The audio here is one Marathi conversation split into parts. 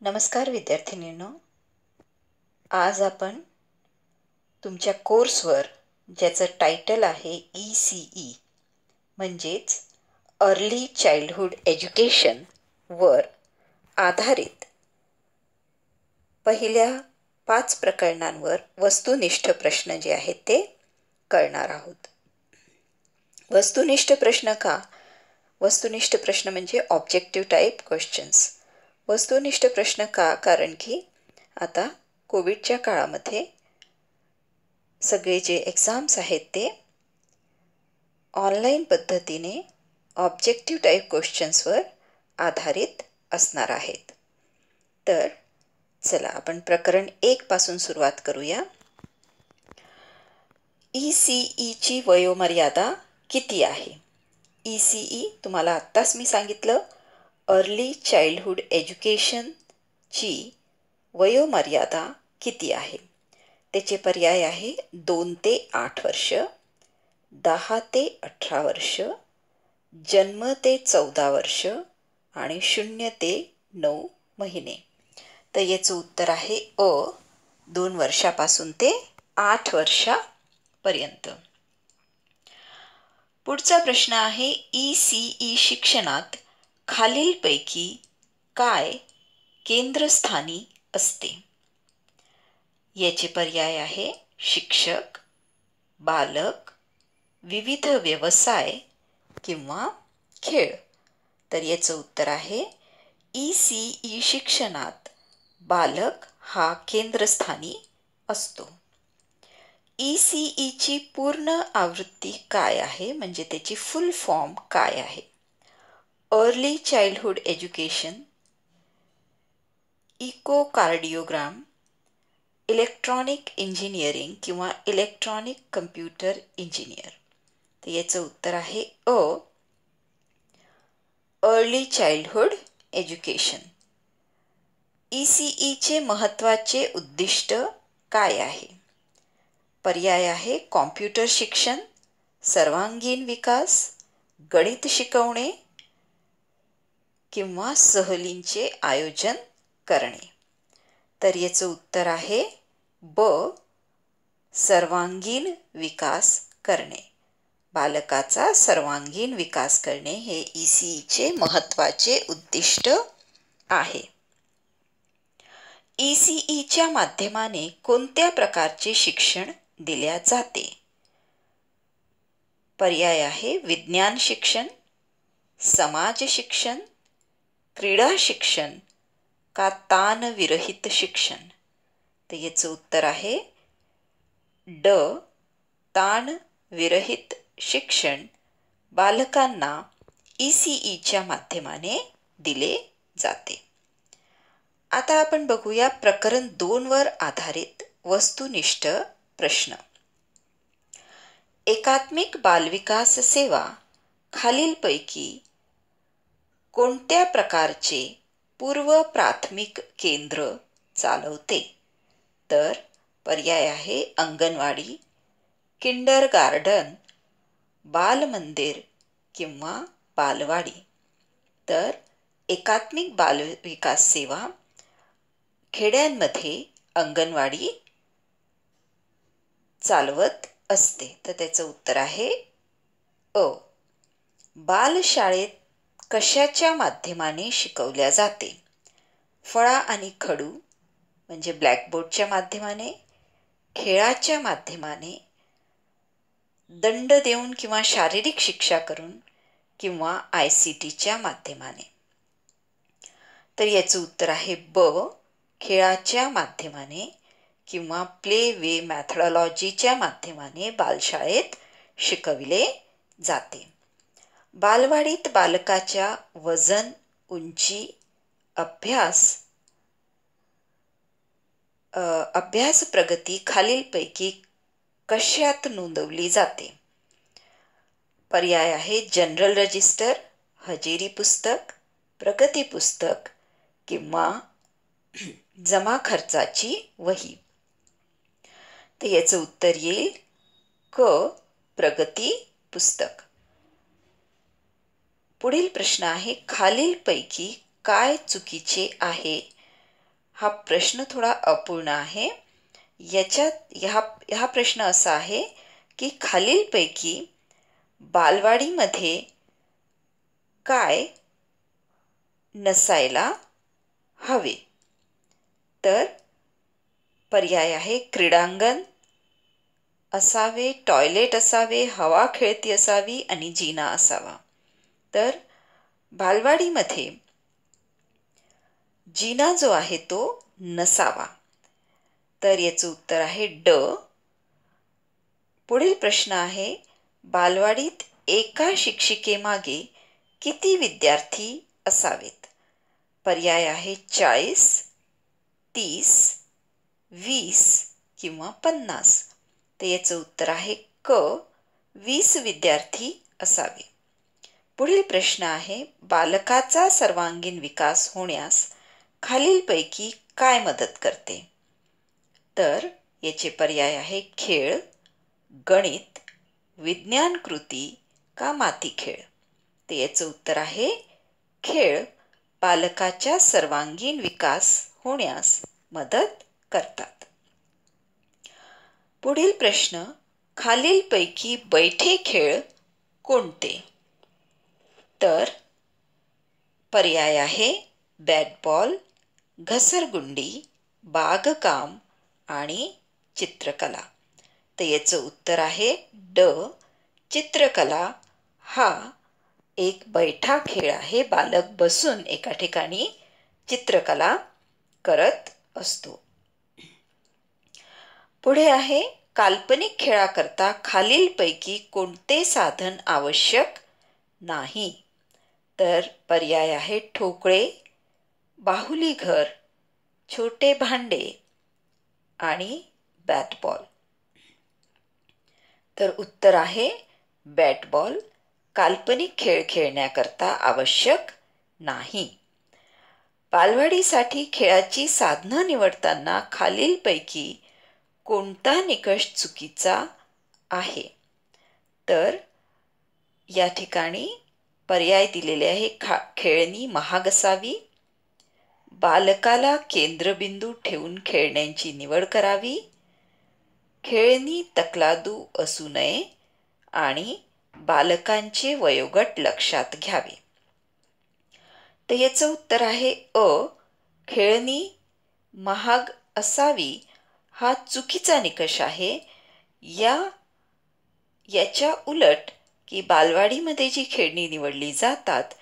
नमस्कार विद्यार्थिनींनो, आज आपण तुमच्या कोर्सवर ज्याचं टायटल आहे ECE म्हणजेच अर्ली चाइल्डहुड एज्युकेशन वर आधारित पहिल्या 5 प्रकरणांवर वस्तुनिष्ठ प्रश्न जे आहेत ते करणार आहोत. वस्तुनिष्ठ प्रश्न का? वस्तुनिष्ठ प्रश्न म्हणजे ऑब्जेक्टिव्ह टाईप क्वेश्चन्स. वस्तुनिष्ठ प्रश्न का? कारण की आता कोविडच्या काळामध्ये सगळे जे एक्झाम्स आहेत ते ऑनलाईन पद्धतीने ऑब्जेक्टिव्ह टाईप क्वेश्चन्सवर आधारित असणार आहेत. तर चला आपण प्रकरण 1 पासून सुरुवात करूया. ECEची वयोमर्यादा किती आहे? ECE तुम्हाला आत्ताच मी सांगितलं, अर्ली चाइल्डहुड एज्युकेशनची वयोमर्यादा किती आहे? त्याचे पर्याय आहे 2 ते 8 वर्ष, 10 ते 18 वर्ष, जन्म ते 14 वर्ष आणि 0 ते 9 महिने. तर याचं उत्तर आहे अ, 2 वर्षापासून ते 8 वर्षापर्यंत. पुढचा प्रश्न आहे ECE शिक्षणात खालीलपैकी काय केंद्रस्थानी असते? याचे पर्याय आहे शिक्षक, बालक, विविध व्यवसाय किंवा खेळ. तर याचं उत्तर आहे ECE शिक्षणात बालक हा केंद्रस्थानी असतो. ECEची पूर्ण आवृत्ती काय आहे, म्हणजे त्याची फुल फॉर्म काय आहे? Early childhood education, echocardiogram, electronic engineering किंवा इलेक्ट्रॉनिक कम्प्युटर इंजिनियर. तर याचं उत्तर आहे अ, अर्ली चाइल्डहुड एज्युकेशन. ECEचे महत्त्वाचे उद्दिष्ट काय आहे? पर्याय आहे कॉम्प्युटर शिक्षण, सर्वांगीण विकास, गणित शिकवणे किंवा सहलींचे आयोजन करणे. तर याचं उत्तर आहे ब, सर्वांगीण विकास करणे. बालकाचा सर्वांगीण विकास करणे हे ECEचे महत्त्वाचे उद्दिष्ट आहे. ECEच्या माध्यमाने कोणत्या प्रकारचे शिक्षण दिल्या जाते? पर्याय आहे विज्ञान शिक्षण, समाज शिक्षण, क्रीडा शिक्षण का ताणविरहित शिक्षण. तर याचं उत्तर आहे ड, ताणविरहित शिक्षण बालकांना ECEच्या माध्यमाने दिले जाते. आता आपण बघूया प्रकरण 2 वर आधारित वस्तुनिष्ठ प्रश्न. एकात्मिक बालविकास सेवा खालीलपैकी कोणत्या प्रकारचे पूर्व प्राथमिक केंद्र चालवते? तर पर्याय आहे अंगणवाडी, किंडरगार्टन, बालमंदिर किंवा बालवाडी. तर एकात्मिक बालविकास सेवा खेड्यांमध्ये अंगणवाडी चालवत असते. तर त्याचं उत्तर आहे अ. बालशाळेत कशाच्या माध्यमाने शिकवल्या जाते? फळा आणि खडू म्हणजे ब्लॅकबोर्डच्या माध्यमाने, खेळाच्या माध्यमाने, दंड देऊन किंवा शारीरिक शिक्षा करून किंवा ICTच्या माध्यमाने. तर याचं उत्तर आहे ब, खेळाच्या माध्यमाने किंवा प्ले वे मॅथडॉलॉजीच्या माध्यमाने बालशाळेत शिकविले जाते. बालवाडीत बालकाच्या वजन, उंची, अभ्यास प्रगती खालीलपैकी कशात नोंदवली जाते? पर्याय आहे जनरल रजिस्टर, हजेरी पुस्तक, प्रगती पुस्तक किंवा जमा खर्चाची वही. तर याचं उत्तर येईल क, प्रगती पुस्तक. पुढील प्रश्न आहे खालीलपैकी काय चुकीचे आहे हा प्रश्न थोडा अपूर्ण आहे. ह्या प्रश्न असा आहे की खालीलपैकी बालवाडीमध्ये काय नसायला हवे? तर पर्याय आहे क्रीडांगण असावे, टॉयलेट असावे, हवा खेळती असावी आणि जिना असावा. तर बालवाडीमध्ये जिना जो आहे तो नसावा. तर याचं उत्तर आहे ड. पुढील प्रश्न आहे बालवाडीत एका शिक्षिकेमागे किती विद्यार्थी असावेत? पर्याय आहे 40, 30, 20 किंवा 50. तर याचं उत्तर आहे क, 20 विद्यार्थी असावे. पुढील प्रश्न आहे बालकाचा सर्वांगीण विकास होण्यास खालीलपैकी काय मदत करते? तर याचे पर्याय आहे खेळ, गणित, विज्ञान कृती का माती खेळ. तर याचं उत्तर आहे खेळ बालकाच्या सर्वांगीण विकास होण्यास मदत करतात. पुढील प्रश्न खालीलपैकी बैठे खेळ कोणते? तर पर्याय आहे बॅट बॉल, घसरगुंडी, बागकाम आणि चित्रकला. तर याचं उत्तर आहे ड. चित्रकला हा एक बैठा खेळ आहे. बालक बसून एका ठिकाणी चित्रकला करत असतो. पुढे आहे काल्पनिक खेळाकरता खालीलपैकी कोणते साधन आवश्यक नाही? तर पर्याय आहे ठोकळे, बाहुली घर, छोटे भांडे आणि बॅट बॉल. तर उत्तर आहे बॅट बॉल काल्पनिक खेळ खेळण्याकरता आवश्यक नाही. बालवाडीसाठी खेळाची साधनं निवडताना खालीलपैकी कोणता निकष चुकीचा आहे? तर या ठिकाणी पर्याय दिलेले आहे खेळणी महाग असावी, बालकाला केंद्रबिंदू ठेवून खेळण्यांची निवड करावी, खेळणी तकलादू असू नये आणि बालकांचे वयोगट लक्षात घ्यावे. तर याचं उत्तर आहे अ. खेळणी महाग असावी हा चुकीचा निकष आहे. याच्या उलट की बालवाडीमध्ये जी खेळणी निवडली जातात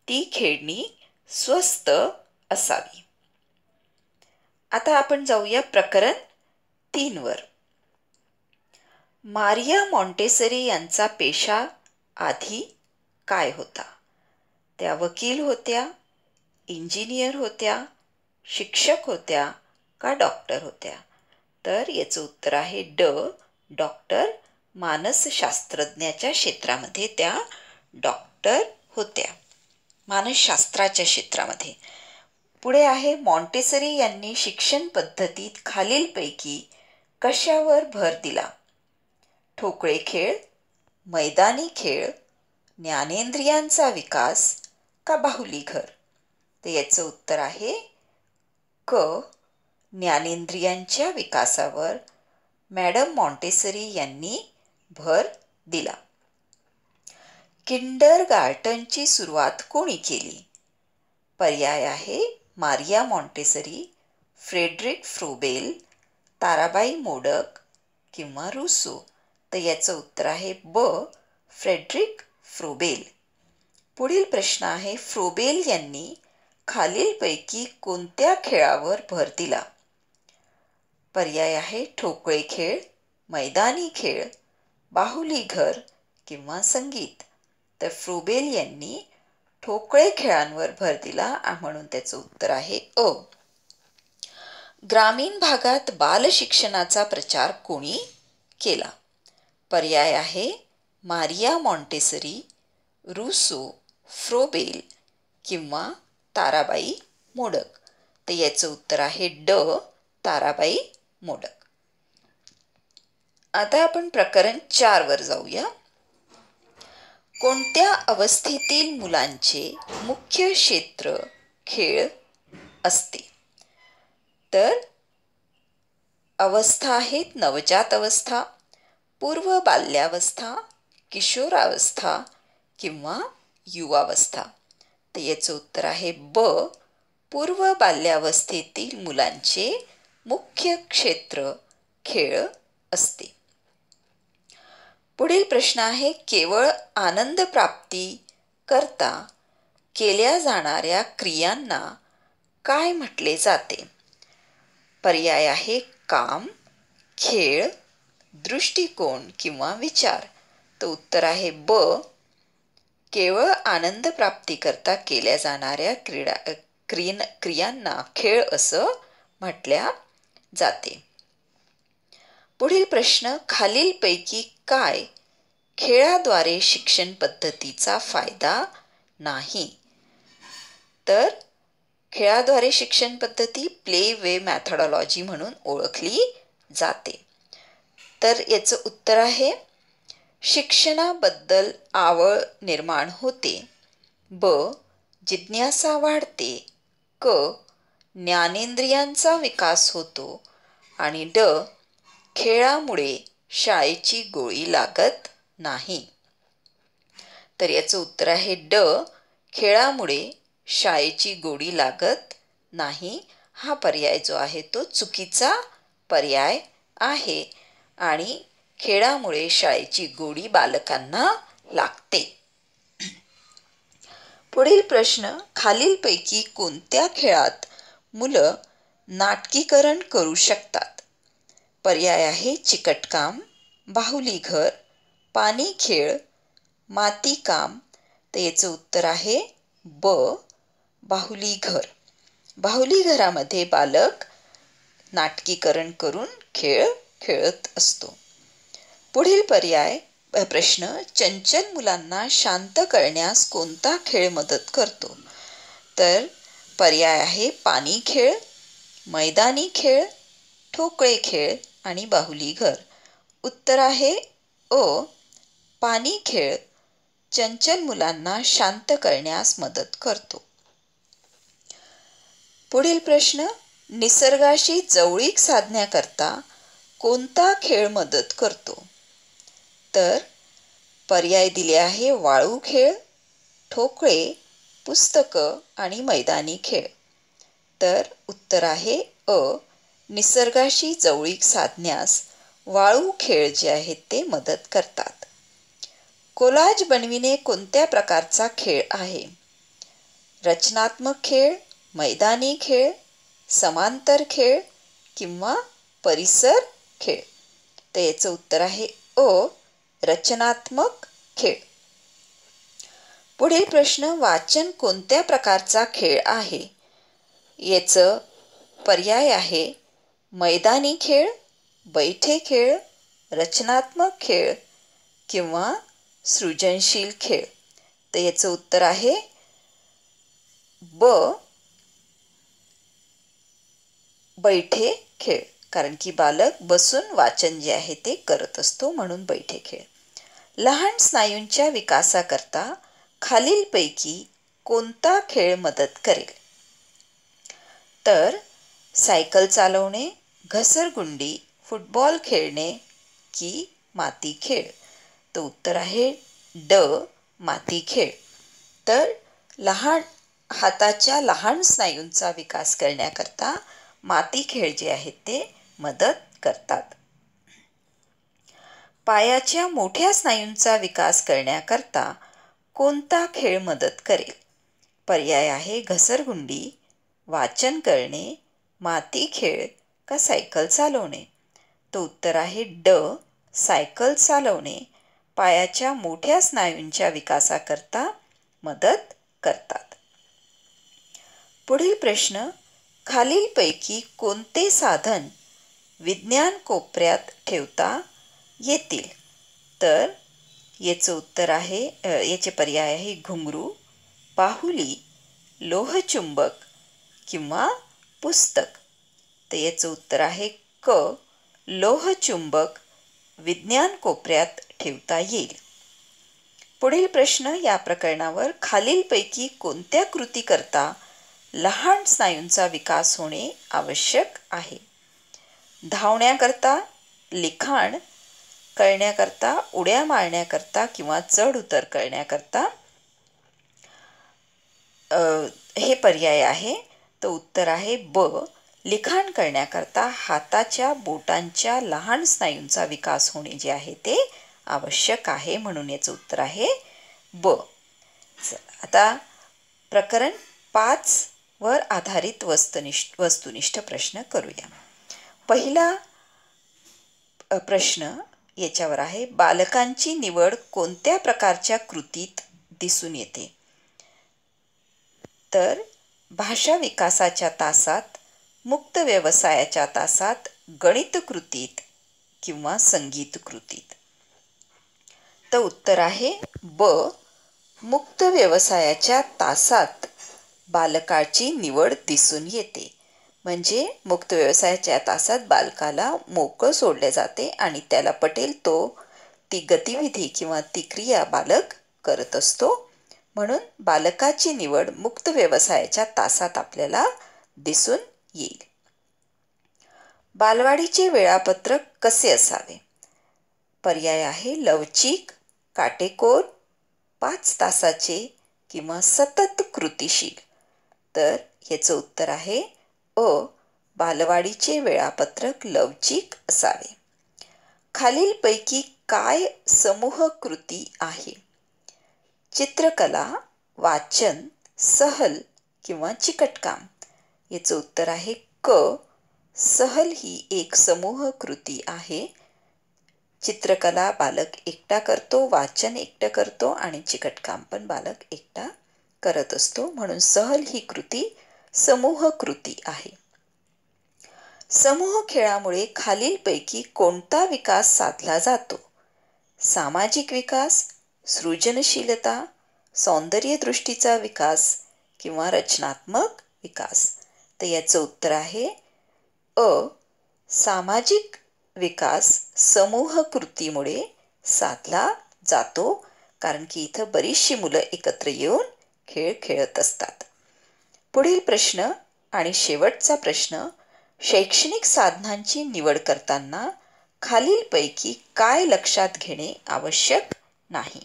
ती खेळणी स्वस्त असावी. आता आपण जाऊया प्रकरण 3 वर. मारिया मॉन्टेसरी यांचा पेशा आधी काय होता? त्या वकील होत्या, इंजिनियर होत्या, शिक्षक होत्या का डॉक्टर होत्या? तर याचं उत्तर आहे ड. डॉक्टर. मानसशास्त्रज्ञाच्या क्षेत्रामध्ये त्या डॉक्टर होत्या, मानसशास्त्राच्या क्षेत्रामध्ये. पुढे आहे मॉन्टेसरी यांनी शिक्षण पद्धतीत खालीलपैकी कशावर भर दिला? ठोकळे खेळ, मैदानी खेळ, ज्ञानेंद्रियांचा विकास का बाहुली घर? तर याचं उत्तर आहे क. ज्ञानेंद्रियांच्या विकासावर मॅडम मॉन्टेसरी यांनी भर दिला. किंडरगार्टनची सुरुवात कोणी केली? पर्याय आहे Maria Montessori, Friedrich Froebel, Tarabai modak किंवा रुसो. तर याचं उत्तर आहे ब. Friedrich Froebel. पुढील प्रश्न आहे फ्रोबेल यांनी खालीलपैकी कोणत्या खेळावर भर दिला? पर्याय आहे ठोकळे खेळ, मैदानी खेळ, बाहुली घर किंवा संगीत. तर फ्रोबेल यांनी ठोकळे खेळांवर भर दिला म्हणून त्याचं उत्तर आहे अ. ग्रामीण भागात बालशिक्षणाचा प्रचार कोणी केला? पर्याय आहे मारिया मॉन्टेसरी, रुसो, फ्रोबेल किंवा ताराबाई मोडक. तर याचं उत्तर आहे ड. ताराबाई मोडक. आता आपण प्रकरण 4 वर जाऊया. कोणत्या अवस्थेतील मुलांचे मुख्य क्षेत्र खेळ असते? तर अवस्था आहेत नवजात अवस्था, पूर्व बाल्यावस्था, किशोरावस्था किंवा युवावस्था. तर याचं उत्तर आहे ब, पूर्व बाल्यावस्थेतील मुलांचे मुख्य क्षेत्र खेळ असते. पुढील प्रश्न आहे केवळ आनंद प्राप्ती करता केल्या जाणाऱ्या क्रियांना काय म्हटले जाते? पर्याय आहे काम, खेळ, दृष्टिकोन किंवा विचार. तर उत्तर आहे ब, केवळ आनंद प्राप्ती करता केल्या जाणाऱ्या क्रियांना खेळ असं म्हटल्या जाते. पुढील प्रश्न खालीलपैकी काय खेळाद्वारे शिक्षण पद्धतीचा फायदा नाही? तर खेळाद्वारे शिक्षण पद्धती प्ले वे मॅथोडॉलॉजी म्हणून ओळखली जाते. तर याचं उत्तर आहे शिक्षणाबद्दल आवड निर्माण होते, ब, जिज्ञासा वाढते, क, ज्ञानेंद्रियांचा विकास होतो आणि ड, खेळामुळे शाळेची गोळी लागत नाही. तर याचं उत्तर आहे ड, खेळामुळे शाळेची गोळी लागत नाही. हा पर्याय जो आहे तो चुकीचा पर्याय आहे आणि खेळामुळे शाळेची गोडी बालकांना लागते. पुढील प्रश्न खालीलपैकी कोणत्या खेळात मुलं नाटकीकरण करू शकतात? पर्याय आहे चिकटकाम, बाहुली घर, पाणी खेळ, माती काम. तर याचं उत्तर आहे ब, बाहुली घर. बाहुली घरामध्ये बालक नाटकीकरण करून खेळ खेळत असतो. पुढील प्रश्न चंचल मुलांना शांत करण्यास कोणता खेळ मदत करतो? तर पर्याय आहे पाणी खेळ, मैदानी खेळ, ठोकळे खेळ आणि बाहुली घर. उत्तर आहे अ, पाणी खेळ चंचल मुलांना शांत करण्यास मदत करतो. पुढील प्रश्न निसर्गाशी जवळीक साधण्याकरता कोणता खेळ मदत करतो? तर पर्याय दिले आहे वाळू खेळ, ठोकळे, पुस्तकं आणि मैदानी खेळ. तर उत्तर आहे अ, निसर्गाशी जवळीक साधण्यास वाळू खेळ जे आहेत ते मदत करतात. कोलाज बनविणे कोणत्या प्रकारचा खेळ आहे? रचनात्मक खेळ, मैदानी खेळ, समांतर खेळ किंवा परिसर खेळ. तर याचं उत्तर आहे अ, रचनात्मक खेळ. पुढील प्रश्न वाचन कोणत्या प्रकारचा खेळ आहे? याचं पर्याय आहे मैदानी खेळ, बैठे खेळ, रचनात्मक खेळ किंवा सृजनशील खेळ. तर याचं उत्तर आहे ब, बैठे खेळ. कारण की बालक बसून वाचन जे आहे ते करत असतो म्हणून बैठे खेळ. लहान स्नायूंच्या विकासाकरता खालीलपैकी कोणता खेळ मदत करेल? तर सायकल चालवणे, घसरगुंडी, फुटबॉल खेळणे की माती खेळ. तर उत्तर आहे ड, माती खेळ. तर हाताच्या लहान स्नायूंचा विकास करण्याकरता माती खेळ जे आहेत ते मदत करतात. पायाच्या मोठ्या स्नायूंचा विकास करण्याकरता कोणता खेळ मदत करेल? पर्याय आहे घसरगुंडी, वाचन करणे, माती खेळ का सायकल चालवणे. तर उत्तर आहे ड, सायकल चालवणे पायाच्या मोठ्या स्नायूंच्या विकासाकरता मदत करतात. पुढील प्रश्न खालीलपैकी कोणते साधन विज्ञान कोपऱ्यात ठेवता येतील? तर याचं उत्तर आहे याचे पर्याय आहे घुंगरू, बाहुली, लोहचुंबक किंवा पुस्तक. तर याचं उत्तर आहे क, लोहचुंबक विज्ञान कोपऱ्यात ठेवता येईल. पुढील प्रश्न या प्रकरणावर खालीलपैकी कोणत्या कृती करता लहान स्नायूंचा विकास होणे आवश्यक आहे. धावण्याकरता, लिखाण करण्याकरता, उड्या मारण्याकरता किंवा चढ उतर करण्याकरता हे पर्याय आहे. तर उत्तर आहे ब. लिखाण करण्याकरता हाताच्या बोटांच्या लहान स्नायूंचा विकास होणे जे आहे ते आवश्यक आहे, म्हणून याचं उत्तर आहे ब. आता प्रकरण 5 वर आधारित वस्तुनिष्ठ प्रश्न करूया. पहिला प्रश्न याच्यावर आहे, बालकांची निवड कोणत्या प्रकारच्या कृतीत दिसून येते? तर भाषा विकासाच्या तासात, मुक्त व्यवसायाच्या तासात, गणित कृतीत किंवा संगीत कृतीत. तर उत्तर आहे ब. मुक्त व्यवसायाच्या तासात बालकाची निवड दिसून येते. म्हणजे मुक्त व्यवसायाच्या तासात बालकाला मोकळं सोडले जाते आणि त्याला पटेल ती गतिविधी किंवा ती क्रिया बालक करत असतो. म्हणून बालकाची निवड मुक्त व्यवसायाच्या तासात आपल्याला दिसून येईल. बालवाडीचे वेळापत्रक कसे असावे? पर्याय आहे लवचिक, काटेकोर, 5 तासाचे किंवा सतत कृतिशील. तर याचं उत्तर आहे अ. बालवाडीचे वेळापत्रक लवचिक असावे. खालीलपैकी काय समूह कृती आहे? चित्रकला, वाचन, सहल किंवा चिकटकाम. याचं उत्तर आहे क. सहल ही एक समूह कृती आहे. चित्रकला बालक एकटा करतो, वाचन एकटा करतो आणि चिकटकाम पण बालक एकटा करत असतो. म्हणून सहल ही कृती समूह कृती आहे. समूह खेळामुळे खालीलपैकी कोणता विकास साधला जातो? सामाजिक विकास, सृजनशीलता, सौंदर्य दृष्टीचा विकास किंवा रचनात्मक विकास. तर याचं उत्तर आहे अ. सामाजिक विकास समूह कृतीमुळे साधला जातो, कारण की इथं बरीचशी मुलं एकत्र येऊन खेळ खेळत असतात. पुढील प्रश्न आणि शेवटचा प्रश्न, शैक्षणिक साधनांची निवड करताना खालीलपैकी काय लक्षात घेणे आवश्यक नाही?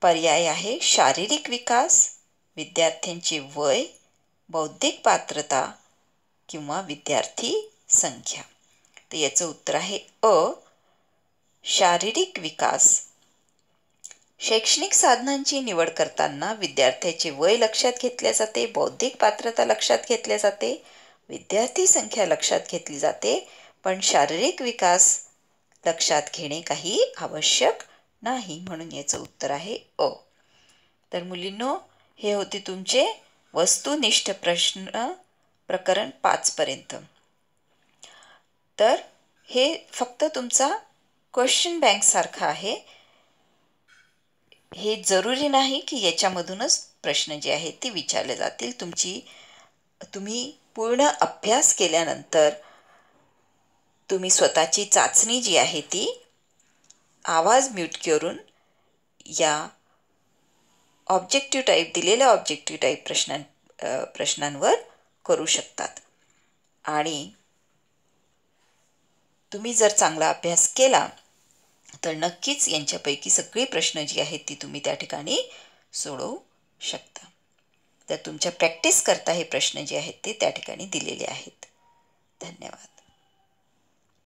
पर्याय आहे शारीरिक विकास, विद्यार्थ्यांचे वय, बौद्धिक पात्रता किंवा विद्यार्थी संख्या. तर याचं उत्तर आहे अ. शारीरिक विकास. शैक्षणिक साधनांची निवड करताना विद्यार्थ्याचे वय लक्षात घेतले जाते, बौद्धिक पात्रता लक्षात घेतले जाते, विद्यार्थी संख्या लक्षात घेतली जाते, पण शारीरिक विकास लक्षात घेणे काही आवश्यक नाही, म्हणून याचं उत्तर आहे अ. तर मुलींनो, हे होते तुमचे वस्तुनिष्ठ प्रश्न प्रकरण 5 पर्यंत. तर हे फक्त तुमचा क्वेश्चन बँक सारखा आहे. हे जरुरी नाही की याच्यामधूनच प्रश्न जे आहेत ते विचारले जातील. तुम्ही पूर्ण अभ्यास केल्यानंतर तुम्ही स्वतःची चाचणी जी आहे ती आवाज म्यूट करून या ऑब्जेक्टिव्ह टाईप दिलेल्या ऑब्जेक्टिव्ह टाईप प्रश्नांवर करू शकतात. आणि तुम्ही जर चांगला अभ्यास केला तर नक्कीच यांच्यापैकी सगळे प्रश्न जी आहेत ती तुम्ही त्या ठिकाणी सोडवू शकता. तर तुमच्या प्रॅक्टिस करता हे प्रश्न जे आहेत ते त्या ठिकाणी दिलेले आहेत. धन्यवाद.